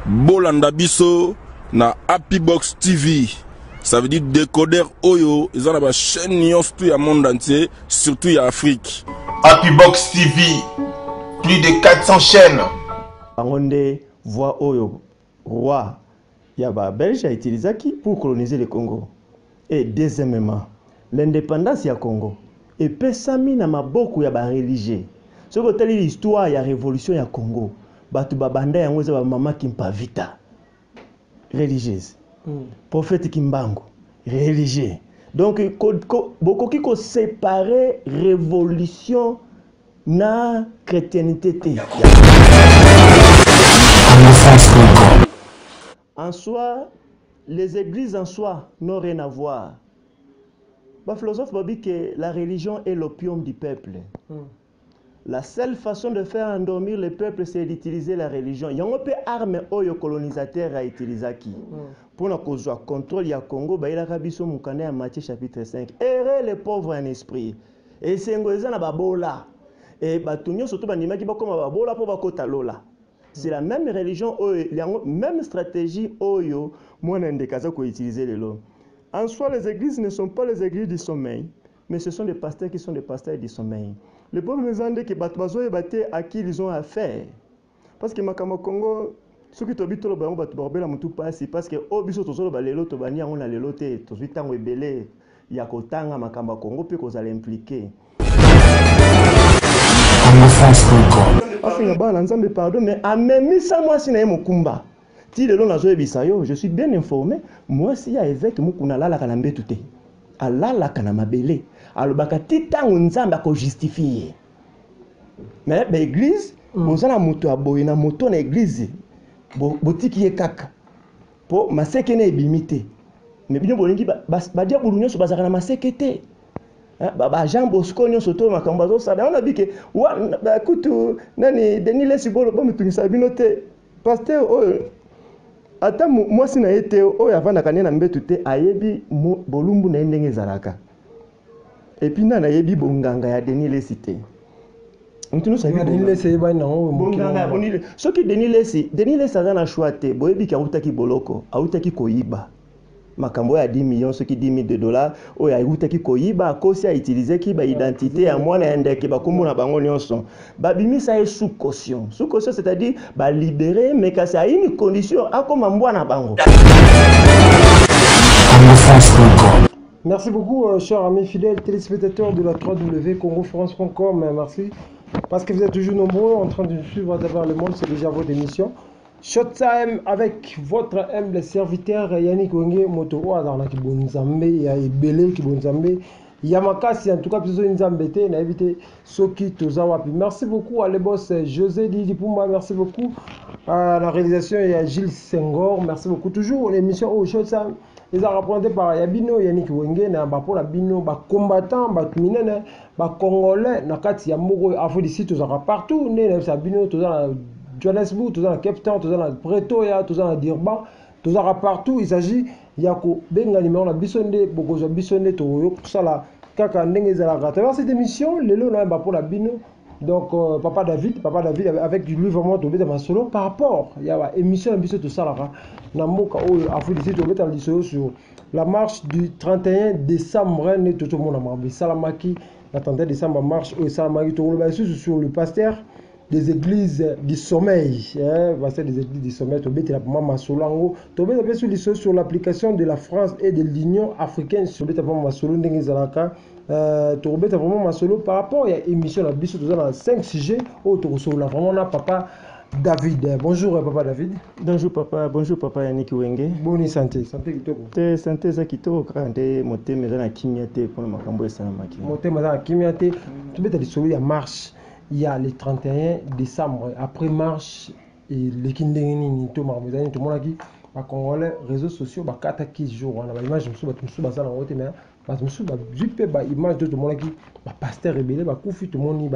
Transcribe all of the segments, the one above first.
Bolanda biso na Happy Box TV. Ça veut dire décodeur Oyo. Ils ont la chaîne Nyons tout le monde entier, surtout en Afrique. Happy Box TV, plus de 400 chaînes. Bangonde voix Oyo, roi. Yaba Belge a utilisé qui pour coloniser le Congo. Et deuxièmement, l'indépendance du Congo. Et pesami na maboku ya ba religieux. Ce que telle l'histoire ya révolution ya Congo. Batu babanda ya ngoza ba mama Kimpavita. Religieuse. Prophète Kimbangu. Religieux. Donc beaucoup qui ko séparer révolution na chrétienté. En soi, les églises en soi n'ont rien à voir. Le philosophe m'a dit que la religion est l'opium du peuple. La seule façon de faire endormir le peuple, c'est d'utiliser la religion. Il y a un peu d'armes aux colonisateurs à utiliser qui. Pour nous contrôle du Congo, il y a un Matthieu chapitre 5. Errez les pauvres en esprit. Et c'est un peu babola. Et batunyo surtout banima qui ba comme babola pour bakota lola. C'est la même religion, la même stratégie oyo moi n'indékaza ko utiliser les lots. En soi, les églises ne sont pas les églises du sommeil, mais ce sont des pasteurs qui sont des pasteurs du sommeil. Le peuple nous a dit que Batbazo est battu à qui ils ont affaire. Parce que Makama Congo, ceux qui habitent le Bango Batbarbela Moutou passe, parce que Obiso Tozolo Balelo Tobania, on a les lotés, Tozuitango et Belé, Yakotanga, Makamba Congo, puis qu'on allait impliquer. Pardon, mais à même ça, moi, si je je suis bien informé. Moi, si il y a évêque, je la kalambe tout. Allah la kanamabele. Alors, bakatita unzamba ko justifier. Mais l'église, vous avez moto aboye na moto na église. Botiki ye kaka. Po maseke na ebimité. Mais bien bolingi ba dia bulunyo so bazaka na maseke te. Baba Jean Bosco nyo soto makambo zo sada on a dit que wa écoute nani Denis Lesibolo ba mutungisa binote pasteur ata moi si na été oyo avanda kanena mbetu te ayebi bolumbu na ndenge zalaka et puis na yebi bonganga ya Denis Lesité ntino sabi Denis Lesé ba na bonganga bonile soki Denis Lesé na choix te boyebi ka utaki boloko autaki koyiba makambo ya 10 millions ceux qui 10 000 $, o ya utaki koyiba kosi a utiliser ki ba identité ya mwana ndeke ba komona bango nyonso ba bimisa sous caution c'est-à-dire ba libérer mais que ça a une condition a comme mwana bango. Merci beaucoup chers amis fidèles téléspectateurs de la 3W congofrance.com. Merci parce que vous êtes toujours nombreux en train de suivre à travers le monde, c'est déjà votre émission Showtime avec votre humble serviteur Yannick Wenge Moto Azarna ki bonzambe ya ebele ki bonzambe Yamakasi en tout cas plutôt nzambete na éviter soki tozawapi. Merci beaucoup à le boss José Didi Pumba, merci beaucoup à la réalisation et à Gilles Senghor, merci beaucoup toujours l'émission au Showtime ils ont représenté par Yabino Yannick Wenge na ba pour la bino ba combattant ba minene ba congolais na kati ya moko afo d'ici tozaka partout né na bino tozana Johannesburg, tout dans la Cape Town, tout dans la Pretoria, tout dans la Durban, tout dans partout. Il s'agit Yako Benga numéro la Bissonde, Bogoja Bissonde, tout ça là. Kaka Ndengezala. À travers cette émission, les lots là pour la bino. Donc Papa David avec lui vraiment tombé dans ma solo par rapport. Il y a une émission de tout ça là. Namoka ou Afro-D'ici tombé dans le solo sur la marche du 31 décembre. Tout le monde a marqué Salamaki. Le 31 décembre marche au Salamaki. Tout le monde sur le pasteur des églises du sommeil, des églises du sommeil, sur l'application de la France et de l'Union africaine, sur par rapport à l'émission de 5 sujets, vraiment papa David. Bonjour papa David. Bonjour papa Yannick Wenge. Bonne santé. Santé kitoko. Santé za kitoko grande moté mezana kimyate pour makambo esalamaki. Moté mezana kimyate, tu beta lisolo ya marche. Il y a le 31 décembre, après marche, et les Kindérini, tout le monde a dit, les Congolais, réseaux sociaux, 4-15 jours, on a l'image, je me suis dit, je me suis dit, image de tout le monde qui pasteur rebelle, tout le monde qui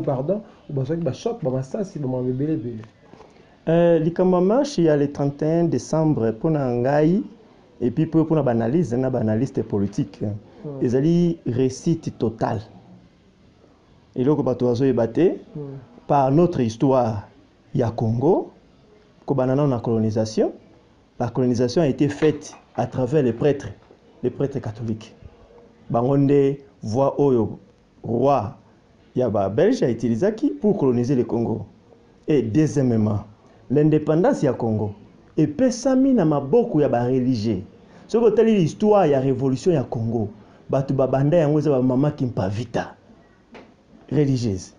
pardon, ou choc, ça, c'est le rebelle. Le marche, il y a le 31 décembre pour Nangaï, et puis pour une analyse, un analyste politique. Ils ont dit récit total. Et là, par notre histoire, il y a Congo, Kobanana na colonisation. La colonisation a été faite à travers les prêtres catholiques. Bangonde voit Oyo, roi Yaba Belge a utilisé pour coloniser le Congo. Et deuxièmement, l'indépendance du Congo. Et pesami na maboko ya ba religieux. Ce que telle l'histoire ya révolution ya Congo. Batu babanda yango za ba mama Kimpavita. Religieuse.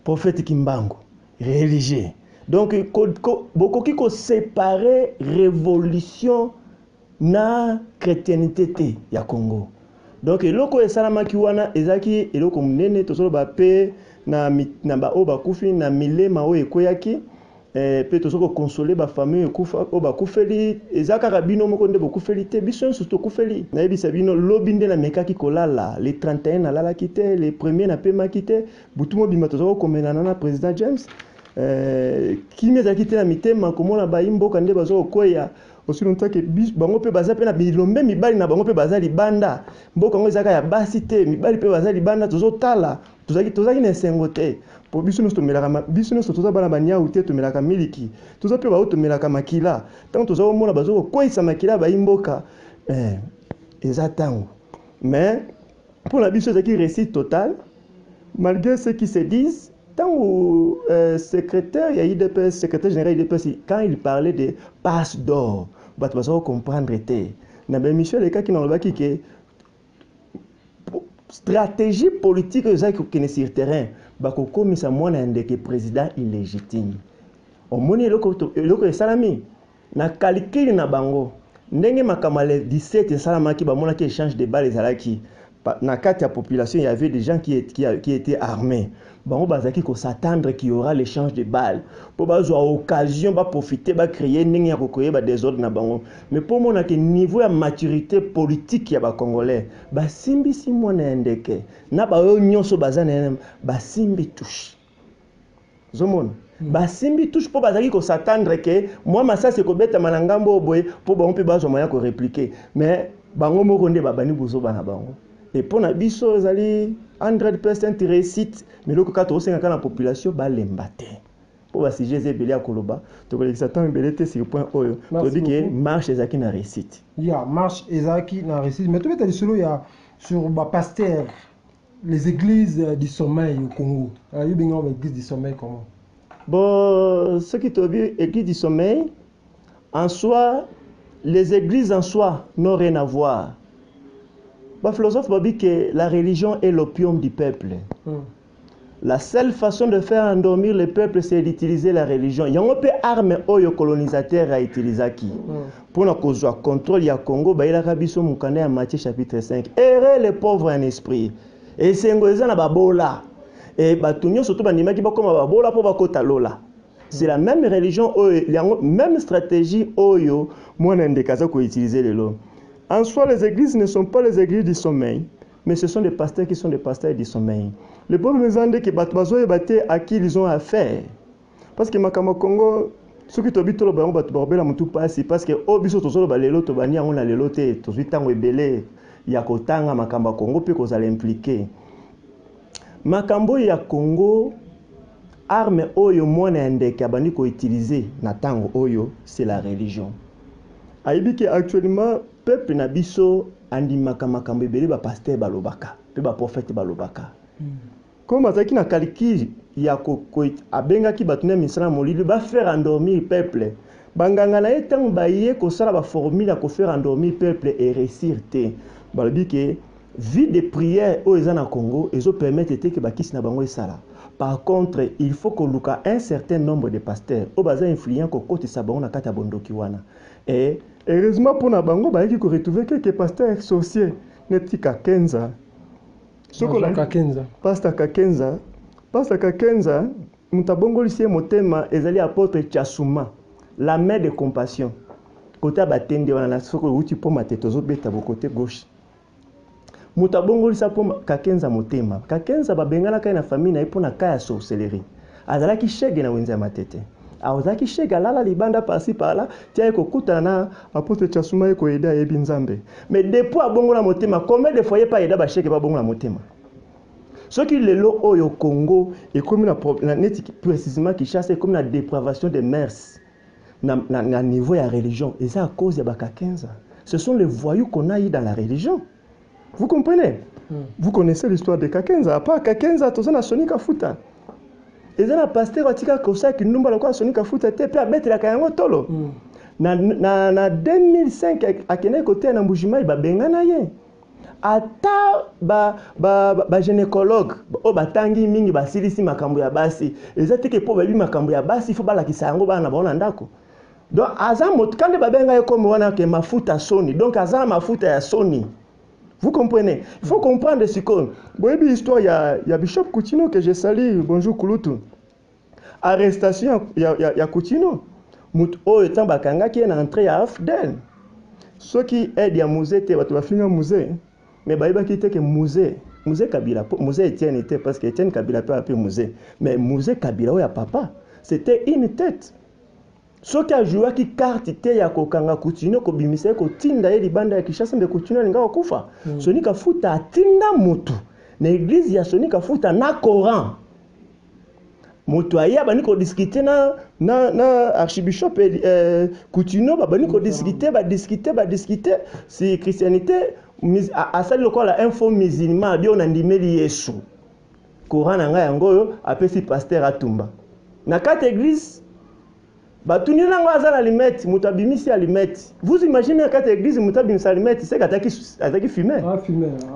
Prophète Kimbangu. Religieux. Donc beaucoup qui séparer révolution na chrétienté ya Congo. Donc eloko esalamaki wana ezaki eloko munene tozolo ba pe na ba oba kufi na milema o ekoyaki pe tozoko consoler ba famille kufa oba kufeli ezaka rabino moko nde bokufeli te biso surtout kufeli na yebisa bino lobinde na mekaki kolala les 31 na lala kite les premiers na pema kite butumo bima tozoko komenana na président James kimi ezaki te na mitema komona ba imboka nde bazoko koya aussi longtemps que bango pe baza pe na bilombe mibali na bango pe baza libanda mboka ngo ezaka ya basi te mibali pe baza libanda tozotala tozaki na esengo te po biso nyonso tomelaka biso nyonso toza bana banyau te tomelaka miliki toza pe bao tomelaka makila ntango tozomona bazokokweyisa makila bayimboka eza ntango mais pour la biso ezaki réussite totale malgré ce qui se disent. Tant secrétaire, il y a IDPS, secrétaire général IDPS, quand il parlait de passe d'or, bah tu vas comprendre té. Na ben Michel les cas qui n'ont pas qui stratégie politique qui est sur le terrain, bah comme ça moi n'ai que président illégitime. Au moni loko salami na calcul na bango. Ndenge makamale 17 salamaki ba mona qui échange de balles ezalaki. Na carte la population, il y avait des gens qui étaient armés. Bon, bazaki ko s'attendre qu'il y aura l'échange de balles. Pour avoir occasion de profiter, de créer des désordres na bango. Mais pour moi, que niveau de maturité politique ya ba Congolais, ba simbi si mo na ndeke. Na ba nyonso bazana ba simbi touche. Zomon. Ba simbi touche pour bazaki ko s'attendre que moi massa se ko beta manangambo boye pour ba on peut bazo moya ko répliquer. Mais bango moko nde babani buzo bana bango. Et pour la biso, ils allaient 100% réussite, mais le cas où c'est la population, bah l'embâter. Pour la sujet c'est belé à Koloba, tu vois que ça tombe belé sur le point où tu dis que marche ezaki na réussite. Il y a marche ezaki na réussite, mais tu veux dire solo il y a sur ba pasteur les églises du sommeil au Congo. Il y a bien une église du sommeil comment? Bon, ce qui te dit église du sommeil, en soi, les églises en soi n'ont rien à voir. Le philosophe m'a dit que la religion est l'opium du peuple. La seule façon de faire endormir le peuple, c'est d'utiliser la religion. Il y a un peu d'armes que colonisateur a utilisé. Pour le contrôle du Congo, il y a un Matthieu chapitre 5. Errez les pauvres en esprit. Et c'est un peu de et surtout c'est la même religion, la même stratégie que moi j'ai utilisé le lot. En soi, les églises ne sont pas les églises du sommeil, mais ce sont des pasteurs qui sont des pasteurs du sommeil. Le peuple nous a dit que à qui ils ont affaire. Parce que Makama Congo, ceux qui habitent le Baron Batbarbela Moutou passe, parce que au biso tozolo balelo tobania on a lelote tozuitango ebele ya kotanga Makamba Congo pe ko zala impliquer. Makambo ya Congo arme oyo mwana ndeke abandi ko utiliser na tango oyo c'est la religion. Aibiki actuellement peuple na biso andimaka makambo ebele ba pasteur balobaka pe ba prophète balobaka. Comme azaki na kaliki ya ko abengaki batuna misala molili ba faire endormir peuple. Banganga na etango baye ko sala ba formule ko faire endormir peuple et réussir te. Balobi ke vie de prière au ezana Congo ezo permettre te que bakisi na bango esala. Par contre, il faut que luka un certain nombre de pasteurs au baza influent ko kotisa bango na kata bondoki wana. Et heureusement pour na bango ba yeki ko retrouver quelques pasteurs sorciers netika Kenza. Pasteur Kakenza mutabongolisi motema ezali apôtre Chasuma, la mère de compassion. Côté batende wana na soko uti po matetozo beta bo côté gauche. Mutabongolisa po Kakenza motema. Kakenza babengala kai na famille na ipo na kaya sorcellerie. Azalaki shege na wenza matete. Azalaki shege lala libanda pasi pala tia ko kutana na apôtre Chasuma ko eda yebi nzambe. Mais depuis abongola motema, combien de fois pas eda ba shege ba bongola motema? Ce qui est là au Congo et comme la net précisément qui chasse comme la dépravation des mœurs. na niveau de la religion. Et c'est à cause de Bakakenza. Ce sont les voyous qu'on a eu dans la religion. Vous comprenez? Vous connaissez l'histoire de Kakenza. À part Kakenza, tout ça n'a Soni Kafuta. Et c'est un pasteur qui a dit que nous avons Soni Kafuta, et puis à mettre la Kayango Tolo. Na 2005, à Kenya côté na Mbujima, il va bengana ye. Ata ba gynécologue, o batangi mingi basilisi makambo ya basi. Ezate ke po ba bi makambo ya basi, il faut ba la kisango ba na bona ndako. Donc azam quand ba benga ye comme wana ke mafuta Soni. Donc azam mafuta ya Soni. Vous comprenez? Il faut comprendre ce qu'on. Bon, il y a l'histoire, il y a Bishop Coutinho que j'ai salué. Bonjour Kouloutou. Arrestation, il y a Coutinho. Oh, et tant bakanga qui est entré à Afdel. Ceux qui aident à musée, tu vas finir musée. Mais bah il va quitter que musée Kabila, musée Etienne était parce que Etienne Kabila peut appeler musée. Mais musée Kabila où il y a papa, c'était une tête. Ceux qui a joué qui carte était ya kokanga Coutinho ko bimise ko tinda ye libanda ya Kishasa mbe Coutinho linga wakufa. Soni kafuta tinda mutu. Na église ya Soni kafuta na Coran. Mutu aya bani ko discuter na archbishop Coutinho bani ko discuter si christianité asali lokola info musulman bio na ndimeli Yesu. Coran nga yango yo apesi pasteur Atumba. Na kate église Batuni nango azala limette, mutabimisi à limette. Vous imaginez quand l'église mutabimisi à limette, c'est qu'attaki fumait.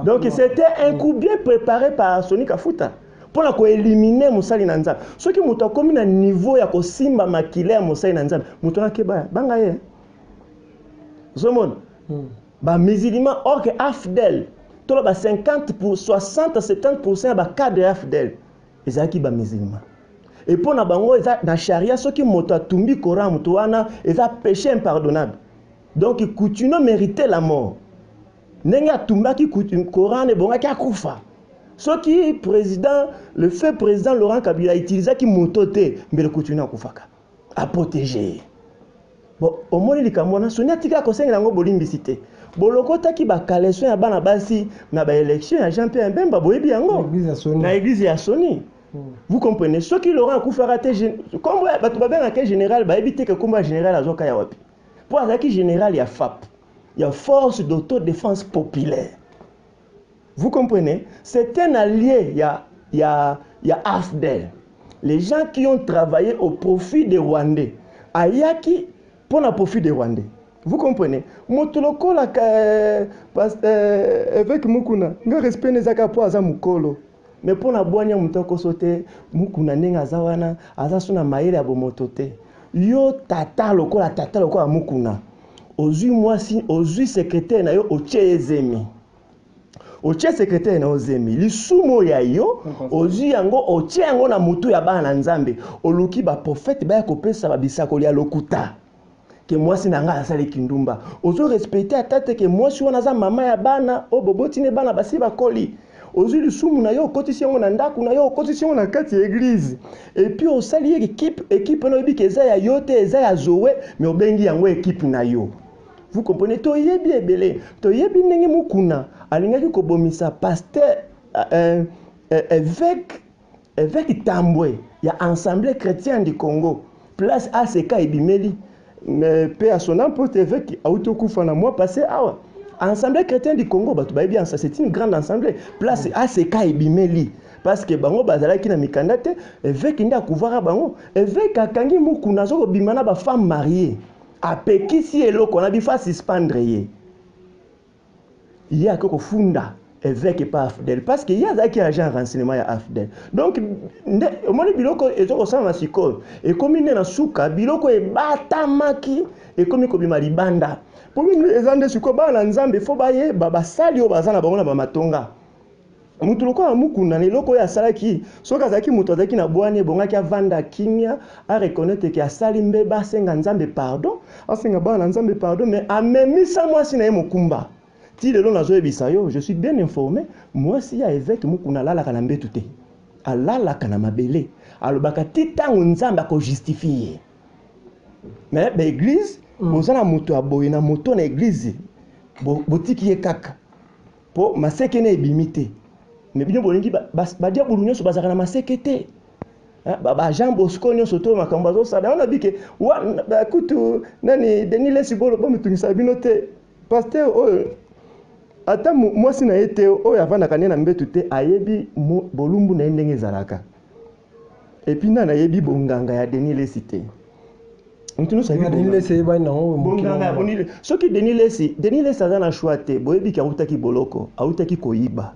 Donc c'était un coup bien préparé par Soni Kafuta pour la éliminer Moussali Nanzab. Ceux qui muta comme un niveau ya ko simba makile Moussali Nanzab, mutona keba banga ye. Zomon. Ba musulman or que Afdel, to ba 50 pour 60 70% ba cadre Afdel. Ezaki ba musulman. Et pour na bango na charia ceux qui moto tumbi Coran mutuana eza péché impardonnable. Donc Coutinho méritait la mort. Nenga tumba ki Coran ne bonga ki akufa. Ceux qui président le fait président Laurent Kabila utilisait qui mototé mais le Coutinho akufaka à protéger. Bon au moins li kamona sonia tika ko senga ngo bolimbisité. Bolokota ki ba kaleso ya bana basi na ba élection ya Jean-Pierre Mbemba boyebi yango. Na église ya Soni. Vous comprenez? Ceux qui l'auront coup raté, comme un général, va éviter que comme un général à Zoka Yawapi. Pour un général, il y a FAP, il y a Force d'autodéfense populaire. Vous comprenez? C'est un allié, il y a AFDEL. Les gens qui ont travaillé au profit des Rwandais. Ayaki pour le profit des Rwandais. Vous comprenez? Motoloko la avec Mukuna, ne respect les akapo azamukolo. Mais pour la boîte, mutoko sauté, mukuna nenga zawana, azasuna maire ya bomotote. Yo tata loko a mukuna. Ozu mwasi, ozu secrétaire na yo oche ezemi. Oche secrétaire na ozemi. Lisumo ya yo, ozu yango oche yango na mutu ya bana nzambe. Oluki ba prophète ba kopesa ba bisakoli ya lokuta. Que mwasi nanga asali kindumba. Ozu respecter atate que mwasi wana za mama ya bana, o boboti ne bana basi bakoli. Aujourd'hui, le soum na yo kotisi yango na ndaku na yo kotisi yango na kati ya église. Et puis au sali équipe na yobi keza ya yote eza ya zowe mais obengi yango équipe na yo. Vous comprenez? To yebi ebele, to yebi ndenge mukuna alingaki ko bomisa pasteur évêque Tambwe ya Assemblée chrétienne du Congo. Place ACK ebimeli. Mais paix à son âme pour évêque autokufa na mois passé awa. Assemblée chrétienne du Congo, bien ça, c'est une grande assemblée. Place ACK et Bimeli. Parce que bango bazala ki na mikandate, évêque nda kouvara bango, évêque akangi mukuna zo bimana ba femme mariée. Apekisi eloko na bifa suspendre ye. Il y a ko funda évêque pas Afdel parce que il y a qui agent renseignement ya Afdel. Donc au moins biloko ezoko sama siko et comme il na suka biloko e batamaki et comme ko bima libanda. Pour nous, les gens qui sont dans Nzambe, il faut bailler, basali obazana bango na bamatonga. Mutu loko amukuna ne loko ya salaki, soka zaki mutu zaki na bwani bonga ki avanda kimia, a reconnaître que asali mbeba senga Nzambe pardon, asenga ba Nzambe pardon, mais amemisa moi si na mukumba. Ti lelo na zo ebisa yo, je suis bien informé, moi si ya évêque mukuna lala kana mbetute. Alala kana mabele, alobaka titango Nzambe ko justifier. Mais l'église bozana moto aboye na moto na église botiki ye kaka po maseke na ebimité mais bino bolingi ba dia bulunyo so bazaka na maseke te Jean Bosco nyonso to makambo azosala on a dit que kutu nani Denis Lesibolo bomutungisa bino te pasteur oyo ata mwasi na ye te oyo avandaka ne na mbetu te ayebi bolumbu na ye ndenge ezalaka epuis nani ayebi bonganga ya Denis Lesi te soki Denis Lesi aza na choix te boyebi ki autaki boloko autaki koyiba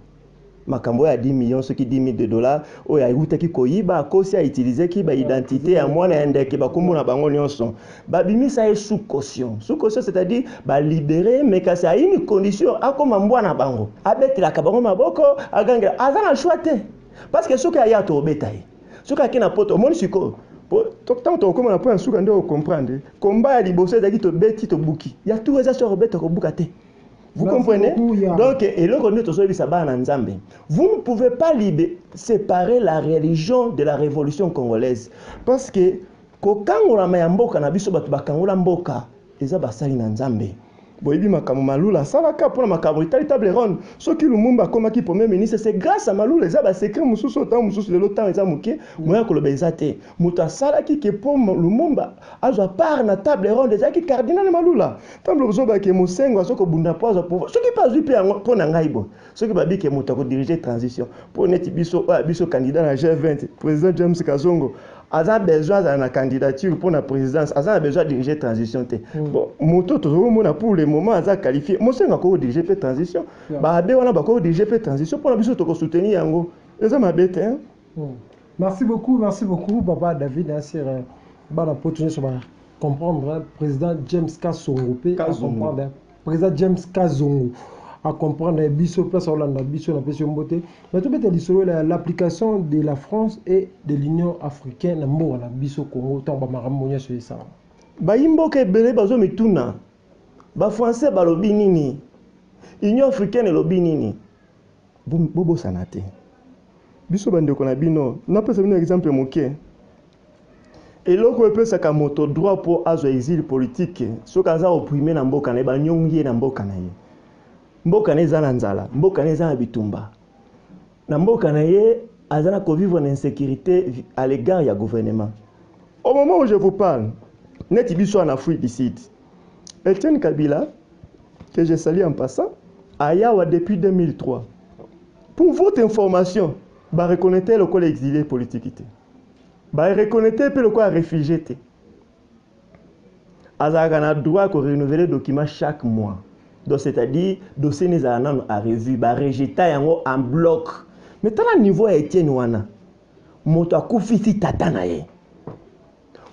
makambo ya 10 millions soki 10 000 $, oyo autaki koyiba akosi autiliser ki ba identité ya mwana ya ndeke bakombo na bango nyonso babimisa ye sous caution c'est-à-dire ba libérer mais kasi a une condition akoma mbwana bango abetelaka bango maboko agangela aza na choix te parce que soki aya to obeta ye soki akena poto omoni siko tant to koma na point suka ndio comprendre combat ya liboso ezaki to beti to buki ya tout eza sur obeta ko buka te. Vous comprenez? Donc, et le vous ne pouvez pas séparer la religion de la révolution congolaise. Parce que, quand on a mis mboka na biso batu bakangola mboka, eza basali na nzambe. Boyebi makamu malula salaka pour makamu itali table ronde. Ce qui Lumumba comme qui premier ministre, c'est grâce à malula eza ba secret mususu autant mususu le temps eza muke, moya ko lobeza te. Muta salaki ke pour Lumumba azwa part na table ronde eza ki cardinal malula. Tambo zoba ke musengo azoko bunda poza pouvoir. Ce qui pas lui pe pour na ngai bo. Ce qui babi ke muta ko diriger transition. Pour neti biso candidat na G20, président James Kazongo. Aza besoin de la candidature pour la présidence, Aza a besoin de diriger transition. Bon, moto pour le moment Aza qualifié. Moi c'est encore diriger la transition. Bah on a encore diriger la transition pour la biso to soutenir yango. Eza ma bête hein. Merci beaucoup papa David Nasser. Bah la opportunité sur comprendre président James Kasongo comprendre président James Kazongo à comprendre biso place Hollande biso na peso mbote mais tout bête l'application de la France et de l'Union africaine na mbo na biso Congo tant ba makambo nya sur ça ba imboka ebele bazo mituna ba français ba lobi nini Union africaine lobi nini bobo sanate biso bande ko na bino na pesa bino exemple moké et loko pesa ka moto droit pour azo exil politique so kaza opprimé na mboka na ba nyongi na mboka na ye mboka neza na nzala mboka neza na bitumba na mboka na ye azana ko vivre en insécurité à l'égard ya gouvernement. Au moment où je vous parle neti biso en Afrique du Sud Etienne Kabila que je salue en passant ayawa depuis 2003 pour votre information ba reconnaître le col exilé politique ba reconnaître pe le quoi réfugié azaka na droit ko renouveler document chaque mois. Donc c'est-à-dire dossier les anans à revue ba rejeter yango en bloc mais tant à niveau ya Etienne wana moto akufisi tata na ye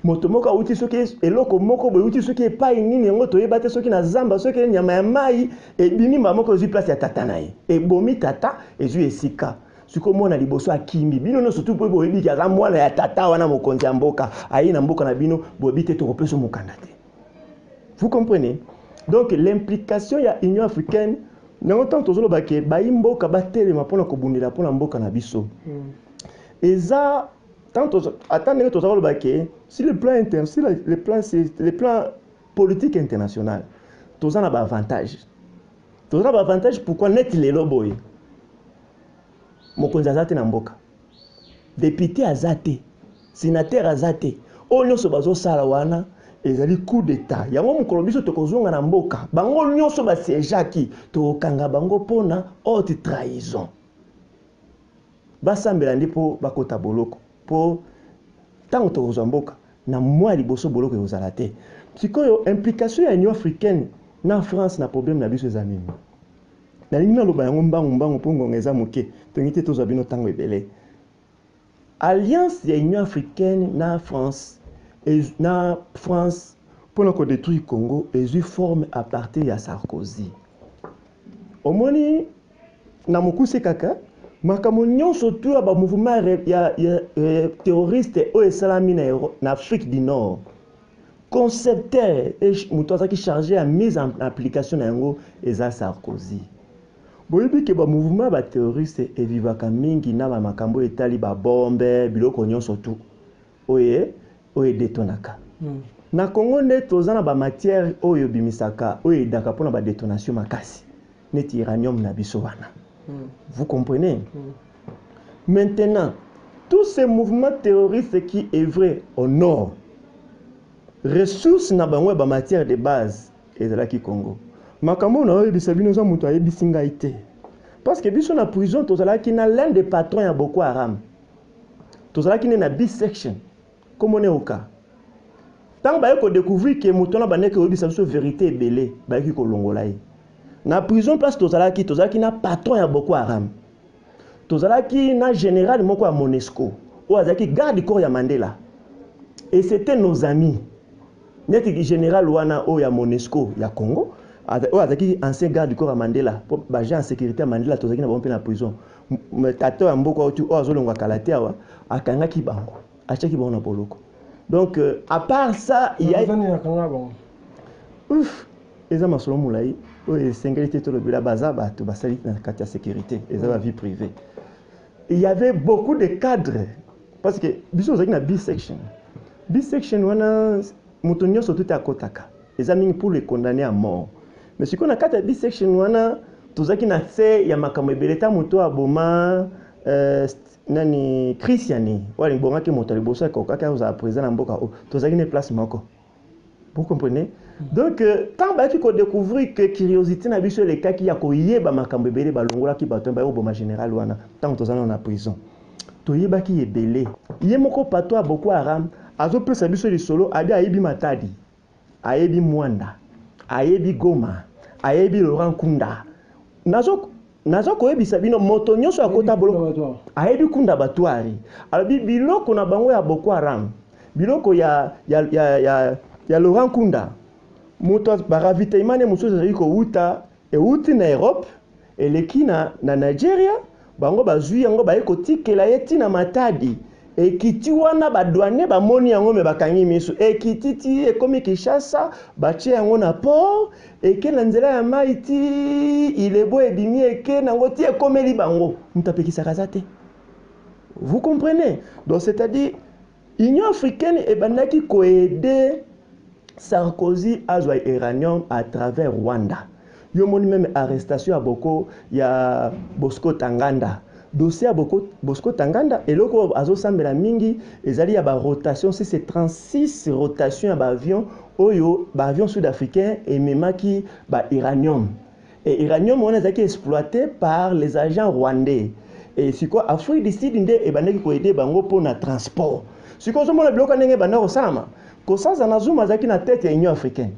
moto moko uti soki eloko moko boy uti soki epai nini yango toyeba te soki na zamba soki nyama ya mai e bimi moko zu place ya tata na ye e bomi tata ezu esika siko mona liboso akimbi bino no surtout boy boyebi ka mwana ya tata wana mokonzi ya mboka ayi na mboka na bino boyebi te to kopeso mokanda te. Vous comprenez? Donc l'implication ya Union africaine non tant tozolo bake baimbo ka batelema pona ko bundela pona mboka na biso. Eza tant attendre tozolo bake sur le plan interne sur le plan politique international. Tozana ba avantage. Tozana ba avantage pourquoi net lelo boy. Mokonzi azate na mboka. Député azate, sénateur azate. Onyo so bazo sala wana ezali coup d'état yango mukolo biso tokozonga na mboka bango nyonso ba sejaki to kanga bango pona haute trahison basambela ndipo bakota boloko po tango tokozwa mboka na mwa liboso boloko ezala te sikoyo implication ya Union africaine na France na problème na biso ezali nini na linga loba yango mbangu pongo ngeza muke tongite tozwa bino tango ebele alliance ya Union africaine na France et na France pour qu'on détruire Congo et ils forment à partir de Sarkozy. Au moni na mokuse kaka makamonyon surtout à mouvement terroriste au Salami na Afrique du Nord. Concepteur et mutoza qui chargé à mise en application na yango eza Sarkozy. Boyebi ke ba mouvement ba terroriste et vivaka mingi na ba makambo etali ba bombe biloko nyonso tout. Oye oye detonaka. Na Congo nde tozana ba matière oyo bimisaka oyo daka pona ba détonation makasi. Neti uranium na biso wana. Vous comprenez? Maintenant, tous ces mouvements terroristes qui œuvrent au nord, ressources na bango ba matière de base ezalaki Congo. Makambo na oyebisa bino za mutu ayebisi ngai te. Parce que biso na prison tozalaki na l'un des patrons ya Boko Haram. Tozalaki na B-section. Comme on est au cas. Tant que vous découvrez que Moutona Baneke oyebisa biso vérité ebele, bayaki kolongola ye. Na prison place tozalaki na patron ya Boko Haram. Tozalaki na général moko ya Monesco. O azaki garde corps ya Mandela. Et c'était nos amis. Net général wana o ya Monesco ya Congo. O azaki ancien garde corps ya Mandela. Po baja en sécurité ya Mandela tozalaki na bompe na prison. Tato ya mboko otu o azolongwa kalate awa akangaki bango. Achaki bango na poloko. Donc à part ça, il y a ouf, eza masolo mulai o esengeli to lobela baza bato basali na kati ya sécurité, eza la vie privée. Il y avait beaucoup de cadres parce que biso ozaki na B-section. B-section wana mutonyo surtout ta kotaka. Eza mingi pour les condamner à mort. Mais si qu'on a kati ya B-section wana tozaki na se ya makambo ebeleta moto aboma nani Christiani wali bonga ke moto liboso ko kaka oza président na mboka tozaki ne place moko. Vous comprenez? Donc tant ba tu ko découvrir que curiosité na biso les cas qui ya ko yeba makambo ebele balongola ki bato ba oboma général wana tant tozana na prison. To yeba ki ebele. Ye moko pato a Boko Haram azo pesa biso li solo abi ayebi Matadi. Ayebi Mwanda. Ayebi Goma. Ayebi Laurent Kunda. Nazo koyebisa bino moto nyonso akota bolo ayebi Kunda batwari alabi biloko na bango ya Boko Haram biloko ya Laurent Kunda moto baravitaillement ne mususu ziko uta e uti na Europe eleki na Nigeria bango bazui yango bayeko tikela yeti na Matadi ekiti wana badouane bamoni yango me bakangi miso ekititi ekomi Kinshasa batie yango na port eke na nzela ya maiti ilebo ebimi eke nango ti ekomeli bango mutapekisaka za te. Vous comprenez? Donc c'est-à-dire Union africaine ebandaki koaider Sarkozy azwa uranium à travers Rwanda. Yo moni même arrestation à Boko ya Bosco Tanganda. Dossier à Bosco Tanganda et loko azo sambela mingi ezali ya ba rotation c'est 36 rotations à avion oyo ba avion sud-africain et memaki ba uranium et uranium on a exploité par les agents rwandais et c'est quoi Afrique du Sud ndé e bandaki ko aider bango pour na transport c'est quoi zo mona biloko ndenge bandako salama ko ça na zuma zaki na tête ya Union africaine.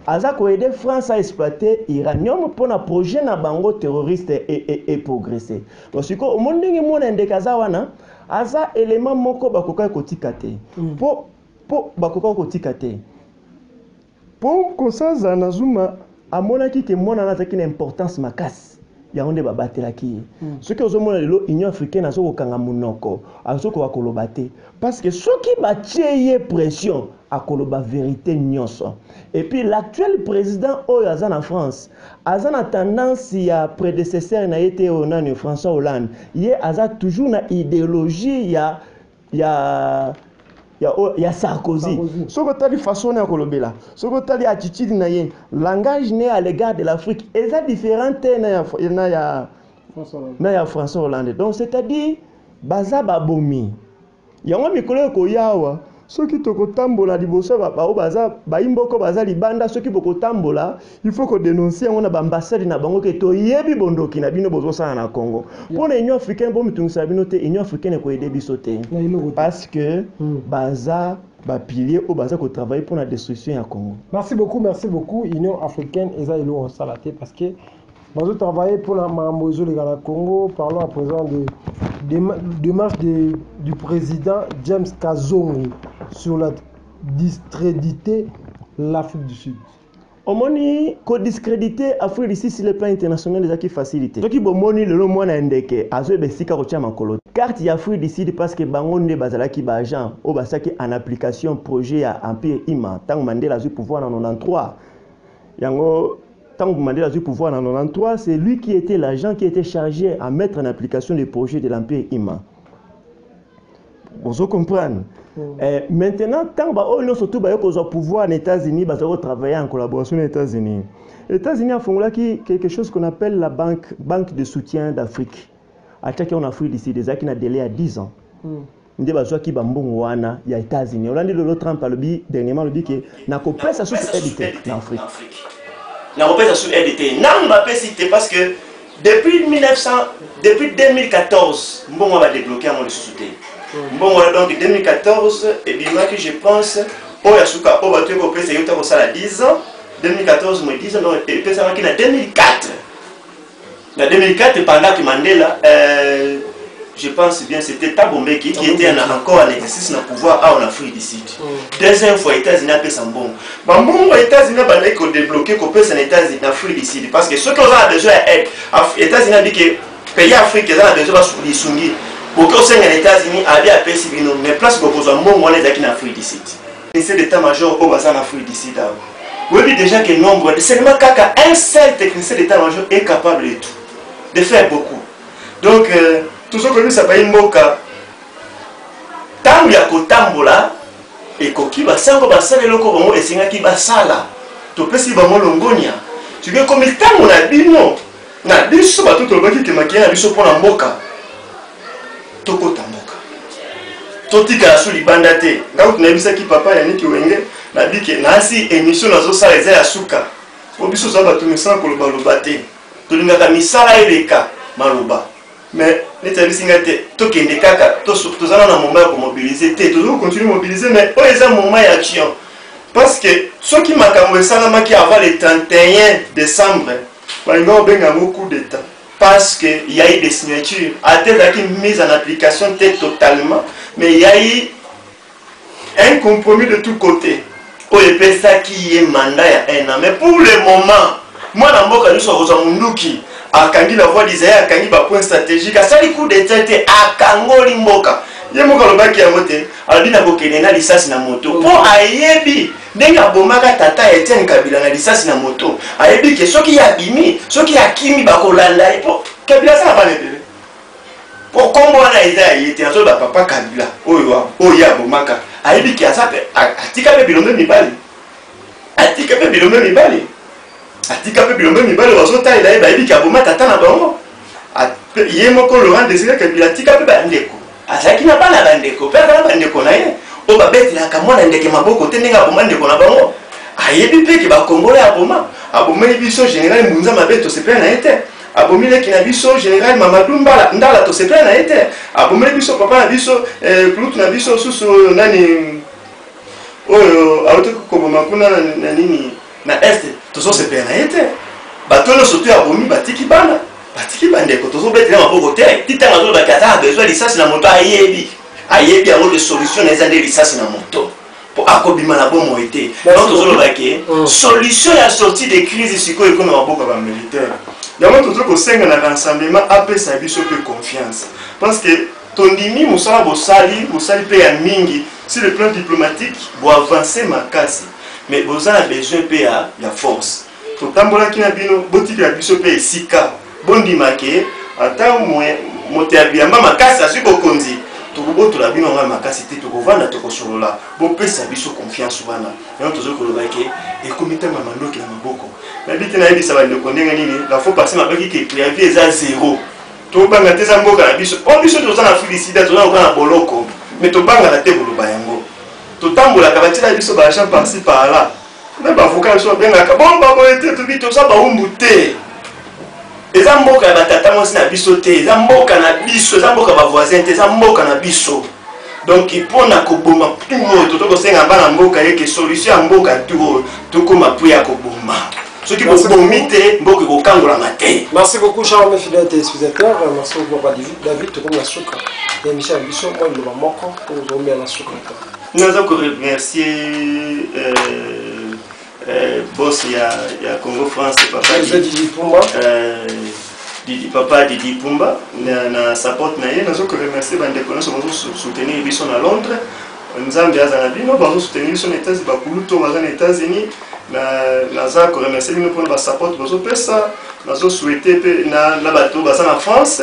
Aza ko aider France à exploiter uranium pour un projet na bango terroriste et progresser. Donc siko o mondingi mona ndekaza wana aza élément moko bakoka kotika te. Po bakoka kotika te. Po kosaza na zuma amonaki ke mona nazaki na importance makasi. Ya onde babatelaki. Ce que ozomona lelo Union africaine azo kokanga munoko, azo ko bakoloba te parce que soki batie pression akoloba vérité nyonso. Et puis l'actuel président Oyaza en France, Azan a tendance ya prédécesseur na été onani François Hollande, yé aza toujours na idéologie ya Sarkozy. Soko tali façon na kolobela, soko tali attitude na ye, langage né à l'égard de l'Afrique, est différent na ya François Hollande. Donc c'est-à-dire baza babomi. Yango mikolo ko yawa soki tokotambola liboso bao baza baimboko baza libanda soki bokotambola il faut que dénoncer on a ambassade na bango ke to yebi bondoki na bino bozo sana na Congo pour l'Union africaine bo mitungisa bino te Union africaine ko aider biso te parce que baza ba pilier au baza ko travailler pour la destruction ya Congo. Merci beaucoup Union africaine eza elo on salaté parce que nous travailler pour la Mambozo le Congo. Parlons à présent de démarche du président James Kazongo sur la discréditer l'Afrique du Sud. Au moni ko discréditer Afrique du Sud sur le plan international des acquis facilités. Donc il moni le mo na ndeke azo be sika ko tia makolo. Carte ya Afrique du Sud parce que bango nde bazalaki ba agent o basaki en application projet ya Empire Ima tant Mandela a eu pouvoir en 93. Yango tant que Mandela a eu pouvoir en 93, c'est lui qui était l'agent qui était chargé à mettre en application les projets de l'Empire Ima. Vous comprenez? Maintenant, tant que surtout au pouvoir aux États-Unis, ils vont travailler en collaboration avec les États-Unis. Les États-Unis ont fait quelque chose qu'on appelle la banque de soutien d'Afrique. attaqué en Afrique d'ici des qui na délai à 10 ans. Ndé bazwa ki ba mbongo wana ya États-Unis. Olandi le Trump alobi dernièrement lobi que na kopesa sous édité en Afrique. Na kopesa sous édité. Na Mbappé cité parce que depuis 2014 mbongo va débloquer à mon sous-souté. Mbongo donc 2014 et bien que je pense o ya suka o ba tu ko pesa yota ko sala 10 ans 2014 moi 10 ans non et pesa qui na 2004. En 2004, pendant que Mandela, je pense bien, c'était Thabo Mbeki qui était encore en exercice dans le pouvoir en Afrique du Sud. Deuxième fois, les États-Unis ont fait ça bon. Les États-Unis ont débloqué qu'on peut en États-Unis en Afrique du Sud. Parce que ceux qui ont besoin d'aide, les États-Unis ont dit que les pays africains ont besoin de soumis. Pour que les États-Unis aient appelé Sibino, mais place pour poser un bon moment en Afrique du Sud. C'est l'état-major au bassin en Afrique du Sud. Vous voyez déjà que le nombre, seulement un seul technicien d'état-major est capable de tout. De faire beaucoup. Donc, tout ce que nous savons, c'est que tant qu'il y a un tambola, et qu'il y a un basala, et qu'il y a un basala, tu peux si vraiment l'ongonia. Tu veux comme il tambo na bino, na biso ba tout le monde qui te maquille na biso pour la moka. Toko tamboka. Totika sous libandate. Quand tu n'as vu ça qui papa ya niki wenge, na bike na si émission na zo sala eza ya suka. Pour biso ça ba tout me sans koloba lobate. Tolingaka misala eleka maloba mais neta bisingate tokende kaka tozana na moment pour mobiliser te toujours continuer mobiliser mais o eza moment ya action parce que ceux qui makambo esalamaki avant le 31 décembre balinga obenga beaucoup de temps parce que il y a eu des signatures à tel qui mise en application totalement mais il y a eu un compromis de tous côtés o epesa qui est mandat ya un an mais pour le moment moi, je suis en train de akangi la voie d'Isaïe, akangi ba point stratégique, asali coup d'état akangoli mboka. Ye moka lobaki ya mote, albina bokene na lisasi na moto. Po ayebi, ndenga bomaka tata Etienne Kabila na lisasi na moto. Ayebi ke soki ya bimi, soki ya kimi bakolanda po Kabila ça va le po kombo na Isaïe yete azo ba papa Kabila. Oyo ya bomaka. Ayebi ke asape atika pe bilombe mibali. Atika pe bilombe mibali. Atika pe bilombe mibale wazota ila eba ebi kaboma tata na bango ye moko Laurent Désiré Kabila tika pe bandeko azaki na bana bandeko pe na bandeko na ye o babeti la kamona ndeke maboko te ndenge aboma ndeko na bango ayebi pe ke ba kongola aboma biso général Mbunza Mabeto se pe na ete abomile ki na biso général Mamadou Ndala to se pe na ete abomile biso papa na biso Pluto na biso susu nani oyo auto ko boma kuna na nini na este tozo se pena ete batono soto ya bomi batiki bana batiki bandeko tozo betela maboko te titanga zo bakata besoin lisasi na moto ayebi yango de solution na ezande lisasi na moto po akobima na bomo ete donc tozo lobake solution ya sortie de crise siko eko na maboko ba militaire yango tozo ko senga na rassemblement apesa biso pe confiance parce que tondimi musala bosali pe ya mingi sur le plan diplomatique bo avancer makasi mais vous avez besoin de la force. Tout le temps, qui a bino, boutique la biso pe sika, bondi make, attends monter à bien, ma casse à ce bokondi. Tout le monde la bino ma casse était tout vendre tout sur là. Bon pe sa biso confiance wana. Et on toujours le baké et comité mamando qui la maboko. Mais bité na biso va le connaître nini, la faut passer ma baki qui préavis est à zéro. Tout banga te zamboka la biso. On biso tout ça na félicité, tout ça on va boloko. Mais tout banga la te bolo bayango. Tout tambola kabati la biso ba argent par-ci par-là. Mais ba avocat so bien la bon ba bo ete tout bito ça ba umbuté. Eza mboka ba tata mo na biso te, eza mboka na biso, eza mboka ba voisin te, eza mboka na biso. Donc il pona ko boma tout to ko senga bana mboka yeke solution mboka tout to ko mapuya ko boma. Ce qui vous bomite mboka ko kangola maté. Merci beaucoup cher mes fidèles téléspectateurs, merci beaucoup papa David tout comme la souka. Et Michel Bisson moi le moko pour vous remercier la souka. Nous avons remercié boss il y a Congo France papa Didi Pumba Didi Pumba na support na ye nous avons remercié bande connaissance pour soutenir biso na Londres nzambe azana bino bazo soutenir biso na États-Unis bakulu to bazana États-Unis na za ko remercier bino pour ba support bazo pesa bazo souhaiter pe na bato bazana France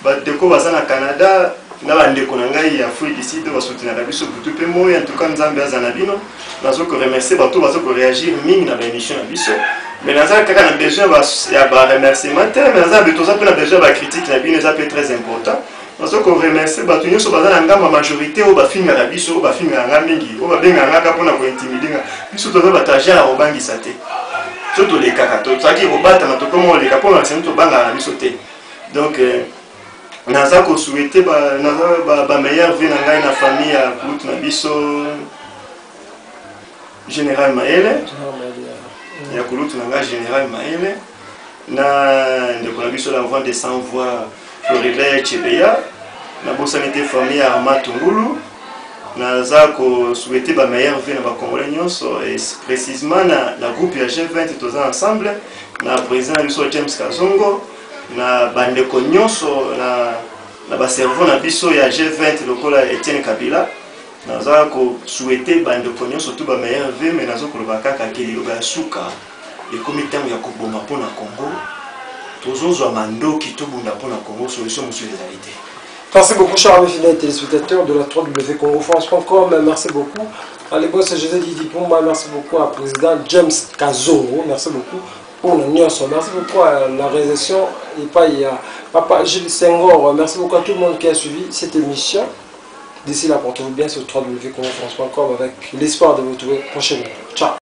ba deko bazana Canada na bandeko na ngai ya Afrique ici de soutenir la biso butu pe moya en tout cas nzambe azana bino nazo ko remercier bato bazo ko réagir mingi na émission na biso Mais dans ce cas, on a besoin de remerciements, mais on a besoin de critiques, c'est très important. Parce qu'on remercie, nous sommes dans la majorité, on va finir à Bisso, on va finir à Mingi, on va bien à Naka pour nous intimider. Nous sommes dans la tragédie à Robangi Sate. Surtout les cacatos, ça qui rebattent dans tout comme les capons, c'est nous bang à Bisso. Donc, nous avons souhaité la meilleure vie dans la famille à Koulout Nabiso, Général Maëlle. Il y a Koulout Nanga Général Maëlle. Nous avons l'envoi de 100 voix. Floribert Chebeya, na bosanité famille à Matungulu, na zako souhaiter la meilleure vie na Congolais et précisément na groupe ya G20 tous ensemble, na président biso James Kazongo, na bandeko nyonso na ba servant na biso ya G20 lokola Etienne Kabila, na zako souhaiter bandeko nyonso tout ba meilleure vie mais nazo koloba kaka kili loba suka et comme temps ya koboma pona Congo. Merci beaucoup, chers amis fidèles téléspectateurs de la 3W CongoFrance.com. Merci beaucoup à l'époque José Didi Pumba. Merci beaucoup à président James Kazongo. Merci beaucoup pour le Nyonso. Merci beaucoup à la réalisation et pas il y a Papa Gilles Senghor. Merci beaucoup à tout le monde qui a suivi cette émission. D'ici là, portez-vous bien sur www.congofrance.com avec l'espoir de vous retrouver prochainement. Ciao.